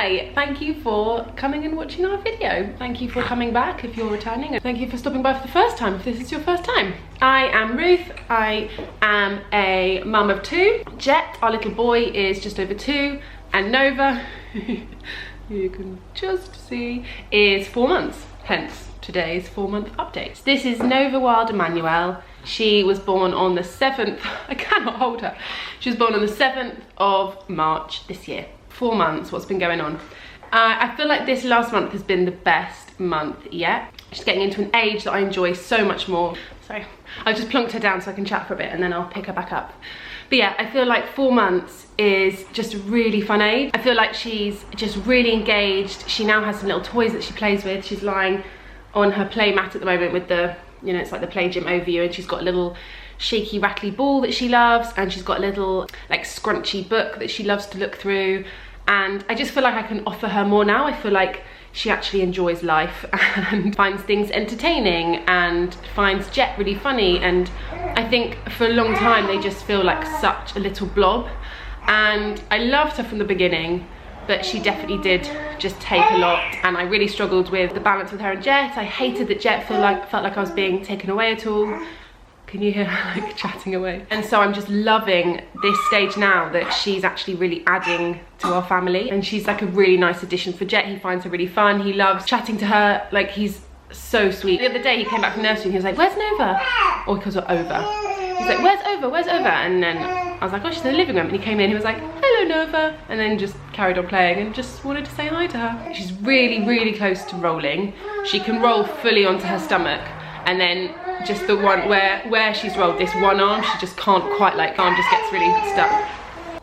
Hi, thank you for coming and watching our video. Thank you for coming back if you're returning, and thank you for stopping by for the first time if this is your first time. I am Ruth. I am a mum of two. Jet, our little boy, is just over 2, and Nova, you can just see, is 4 months, hence today's 4-month update. This is Nova Wild Emmanuel. She was born on the 7th, I cannot hold her. She was born on the 7th of March this year. 4 months, what's been going on? I feel like this last month has been the best month yet. She's getting into an age that I enjoy so much more. Sorry, I've just plunked her down so I can chat for a bit and then I'll pick her back up. But yeah, I feel like 4 months is just a really fun age. I feel like she's just really engaged. She now has some little toys that she plays with. She's lying on her play mat at the moment with the, you know, it's like the play gym overview, and she's got a little shaky rattly ball that she loves, and she's got a little like scrunchy book that she loves to look through. And I just feel like I can offer her more now. I feel like she actually enjoys life and finds things entertaining and finds Jet really funny. And I think for a long time they just feel like such a little blob. And I loved her from the beginning, but she definitely did just take a lot, and I really struggled with the balance with her and Jet. I hated that Jet felt like I was being taken away at all. Can you hear her like chatting away? And so I'm just loving this stage now that she's actually really adding to our family, and she's like a really nice addition for Jet. He finds her really fun. He loves chatting to her. Like, he's so sweet. The other day he came back from nursery and he was like, "Where's Nova?" Or he calls her Over. He's like, "Where's Over? Where's Over?" And then I was like, "Oh, she's in the living room." And he came in, he was like, "Hello, Nova," and then just carried on playing and just wanted to say hi to her. She's really, really close to rolling. She can roll fully onto her stomach, and then just the one where she's rolled this one arm, she just can't quite, like, arm just gets really stuck.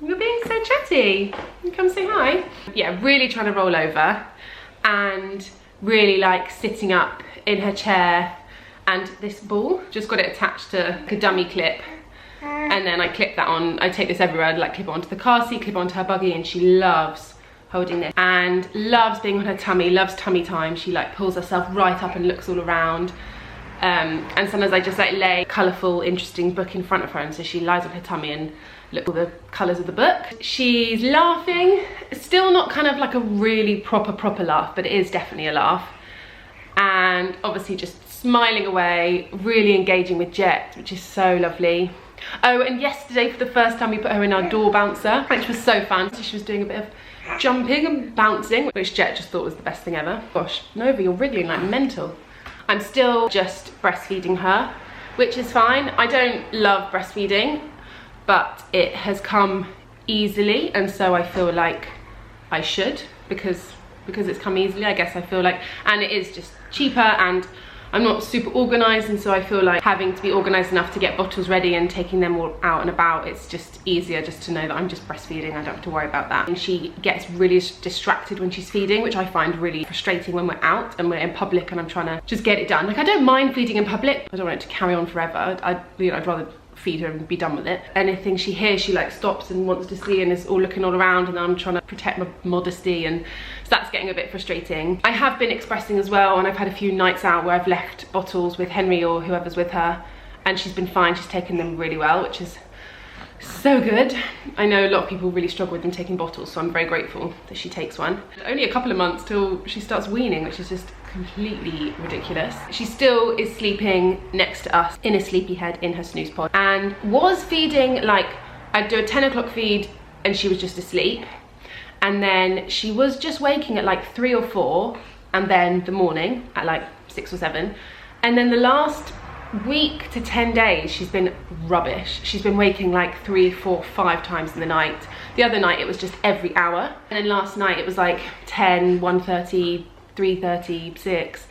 You're being so chatty. You come say hi. Yeah, really trying to roll over and really like sitting up in her chair. And this ball, just got it attached to a dummy clip, and then I clip that on. I take this everywhere. I'd like clip it onto the car seat, clip it onto her buggy, and she loves holding this and loves being on her tummy, loves tummy time. She like pulls herself right up and looks all around. And sometimes I just like lay a colourful, interesting book in front of her, and so she lies on her tummy and looks at all the colours of the book. She's laughing, still not kind of like a really proper laugh, but it is definitely a laugh. And obviously just smiling away, really engaging with Jet, which is so lovely. Oh, and yesterday for the first time we put her in our door bouncer, which was so fun. So she was doing a bit of jumping and bouncing, which Jet just thought was the best thing ever. Gosh, Nova, you're wriggling like mental. I'm still just breastfeeding her, which is fine. I don't love breastfeeding, but it has come easily, and so I feel like I should, because it's come easily, I guess I feel like, and it is just cheaper, and I'm not super organised, and so I feel like having to be organised enough to get bottles ready and taking them all out and about, it's just easier just to know that I'm just breastfeeding. I don't have to worry about that. And she gets really distracted when she's feeding, which I find really frustrating when we're out and we're in public and I'm trying to just get it done. Like, I don't mind feeding in public, I don't want it to carry on forever. I'd rather feed her and be done with it. Anything she hears, she like stops and wants to see and is all looking all around, and I'm trying to protect my modesty, and so that's getting a bit frustrating. I have been expressing as well, and I've had a few nights out where I've left bottles with Henry or whoever's with her, and she's been fine. She's taken them really well, which is so good. I know a lot of people really struggle with them taking bottles, so I'm very grateful that she takes one. Only a couple of months till she starts weaning, which is just completely ridiculous. She still is sleeping next to us in a sleepy head in her snooze pod, and was feeding, like, I'd do a 10 o'clock feed and she was just asleep, and then she was just waking at like 3 or 4, and then the morning at like 6 or 7, and then the last week to 10 days she's been rubbish. She's been waking like 3, 4, 5 times in the night. The other night it was just every hour, and then last night it was like 10, 1:30, 3:30, 6.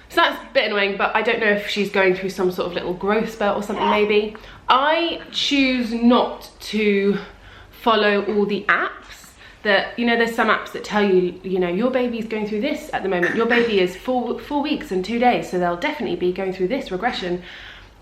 So that's a bit annoying, but I don't know if she's going through some sort of little growth spurt or something maybe. I choose not to follow all the apps that, you know, there's some apps that tell you, you know, your baby's going through this at the moment. Your baby is 4 weeks and 2 days, so they'll definitely be going through this regression.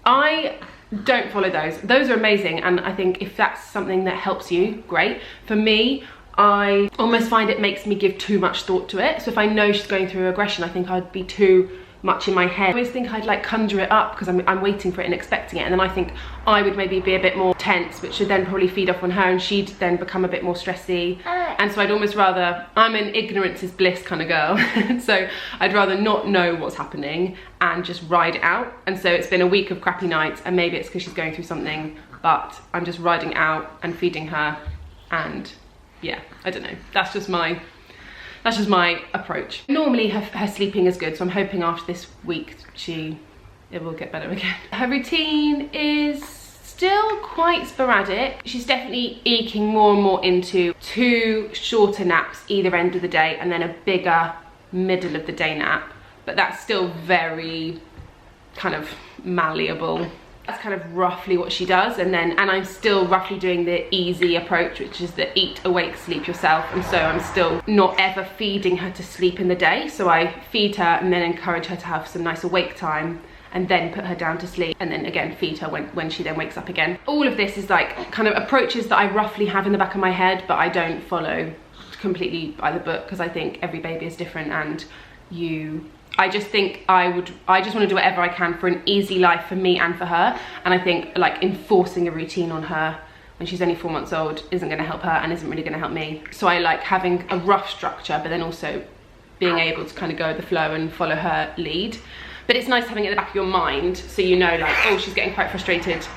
I don't follow those. Those are amazing, and I think if that's something that helps you, great. For me, I almost find it makes me give too much thought to it. So if I know she's going through a regression, I think I'd be too much in my head. I always think I'd like conjure it up because I'm waiting for it and expecting it, and then I think I would maybe be a bit more tense, which would then probably feed off on her, and she'd then become a bit more stressy. And so I'd almost rather, I'm an ignorance is bliss kind of girl, so I'd rather not know what's happening and just ride it out. And so it's been a week of crappy nights, and maybe it's because she's going through something, but I'm just riding it out and feeding her, and yeah, I don't know, that's just my approach. Normally her sleeping is good, so I'm hoping after this week it will get better again. Her routine is still quite sporadic. She's definitely eking more and more into 2 shorter naps either end of the day and then a bigger middle of the day nap, but that's still very kind of malleable. That's kind of roughly what she does, and I'm still roughly doing the easy approach, which is the eat, awake, sleep yourself. And so I'm still not ever feeding her to sleep in the day, so I feed her and then encourage her to have some nice awake time and then put her down to sleep, and then again feed her when she then wakes up again. All of this is like kind of approaches that I roughly have in the back of my head, but I don't follow completely by the book because I think every baby is different, and I just think I just want to do whatever I can for an easy life for me and for her. And I think like enforcing a routine on her when she's only 4 months old isn't going to help her and isn't really going to help me. So I like having a rough structure, but then also being able to kind of go with the flow and follow her lead. But it's nice having it in the back of your mind, so you know like, oh, she's getting quite frustrated,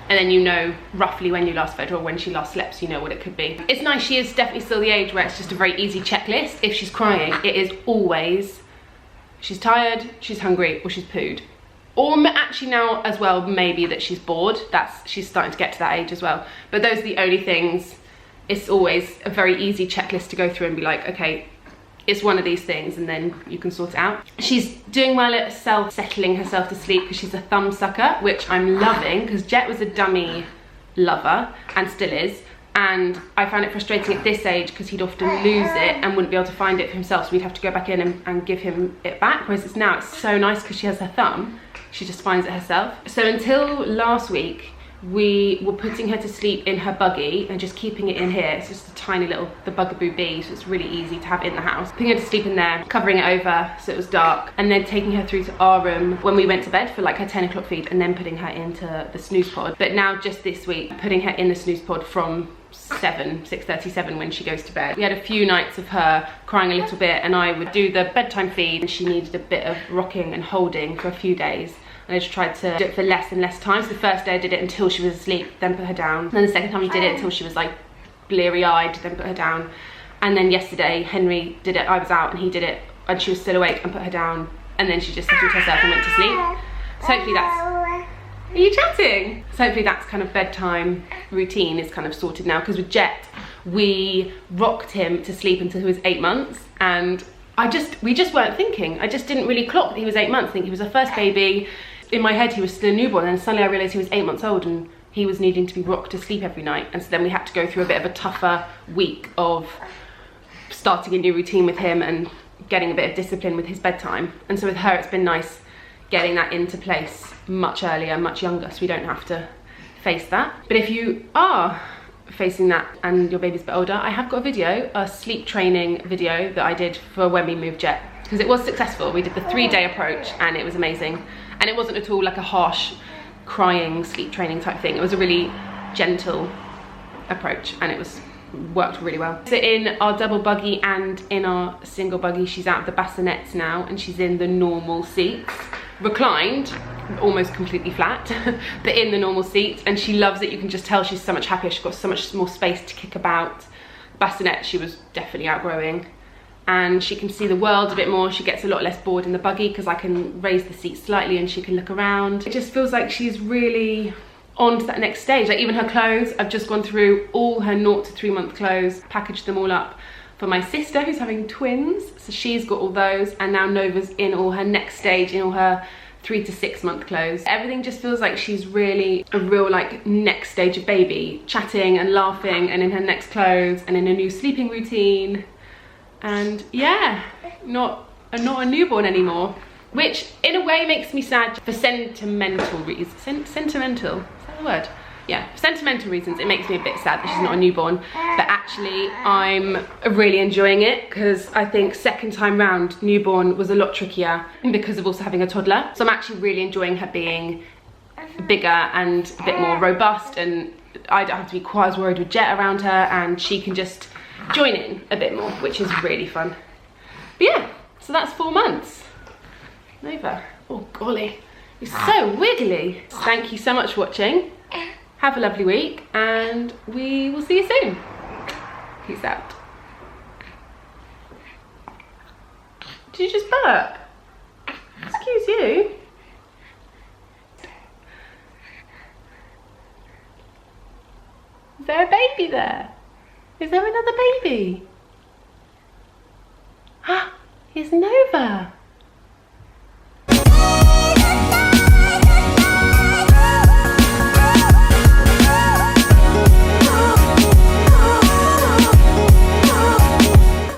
and then you know roughly when you last fed her or when she last slept, so you know what it could be. It's nice, she is definitely still the age where it's just a very easy checklist. If she's crying, it is always she's tired, she's hungry, or she's pooed. Or actually now as well, maybe that she's bored. She's starting to get to that age as well. But those are the only things. It's always a very easy checklist to go through and be like, okay, it's one of these things, and then you can sort it out. She's doing well at settling herself to sleep because she's a thumb sucker, which I'm loving, because Jet was a dummy lover and still is. And I found it frustrating at this age because he'd often lose it and wouldn't be able to find it for himself, so we'd have to go back in and give him it back. Whereas now it's so nice because she has her thumb, she just finds it herself. So until last week, we were putting her to sleep in her buggy and just keeping it in here. It's just a tiny little, the Bugaboo Bee, so it's really easy to have in the house. Putting her to sleep in there, covering it over so it was dark, and then taking her through to our room when we went to bed for like her 10 o'clock feed, and then putting her into the snooze pod. But now just this week, putting her in the snooze pod from 6:37 when she goes to bed. We had a few nights of her crying a little bit, and I would do the bedtime feed, and she needed a bit of rocking and holding for a few days. And I just tried to do it for less and less time. So the first day I did it until she was asleep, then put her down. And then the second time we did it until she was like bleary-eyed, then put her down. And then yesterday Henry did it, I was out, and he did it and she was still awake and put her down. And then she just settled herself and went to sleep. So hopefully that's... Are you chatting? So hopefully that's kind of bedtime routine is kind of sorted now, because with Jet, we rocked him to sleep until he was 8 months, and we just weren't thinking. I just didn't really clock that he was 8 months. I think he was our first baby. In my head, he was still a newborn, and suddenly I realized he was 8 months old and he was needing to be rocked to sleep every night. And so then we had to go through a bit of a tougher week of starting a new routine with him and getting a bit of discipline with his bedtime. And so with her, it's been nice getting that into place much earlier, much younger, so we don't have to face that. But if you are facing that and your baby's a bit older, I have got a video, a sleep training video that I did for when we moved Jet, because it was successful. We did the 3-day approach and it was amazing, and it wasn't at all like a harsh crying sleep training type thing. It was a really gentle approach, and it worked really well. So in our double buggy and in our single buggy, she's out of the bassinets now, and she's in the normal seats, reclined, almost completely flat, but in the normal seats, and she loves it. You can just tell she's so much happier. She's got so much more space to kick about. Bassinet she was definitely outgrowing, and she can see the world a bit more. She gets a lot less bored in the buggy because I can raise the seat slightly and she can look around. It just feels like she's really on to that next stage. Like even her clothes, I've just gone through all her 0 to 3 month clothes, packaged them all up for my sister who's having twins, so she's got all those, and now Nova's in all her next stage, in all her 3 to 6 month clothes. Everything just feels like she's really a real like next stage of baby, chatting and laughing and in her next clothes and in a new sleeping routine, and yeah, not a newborn anymore, which in a way makes me sad for sentimental reasons. Sentimental, is that the word? yeah, for sentimental reasons, it makes me a bit sad that she's not a newborn, but actually I'm really enjoying it because I think second time round newborn was a lot trickier because of also having a toddler. So I'm actually really enjoying her being bigger and a bit more robust, and I don't have to be quite as worried with Jet around her, and she can just join in a bit more, which is really fun. But yeah, so that's 4 months. Nova, oh golly, you're so wiggly. Thank you so much for watching. Have a lovely week, and we will see you soon. Peace out. Did you just burp? Excuse you. Is there a baby there? Is there another baby?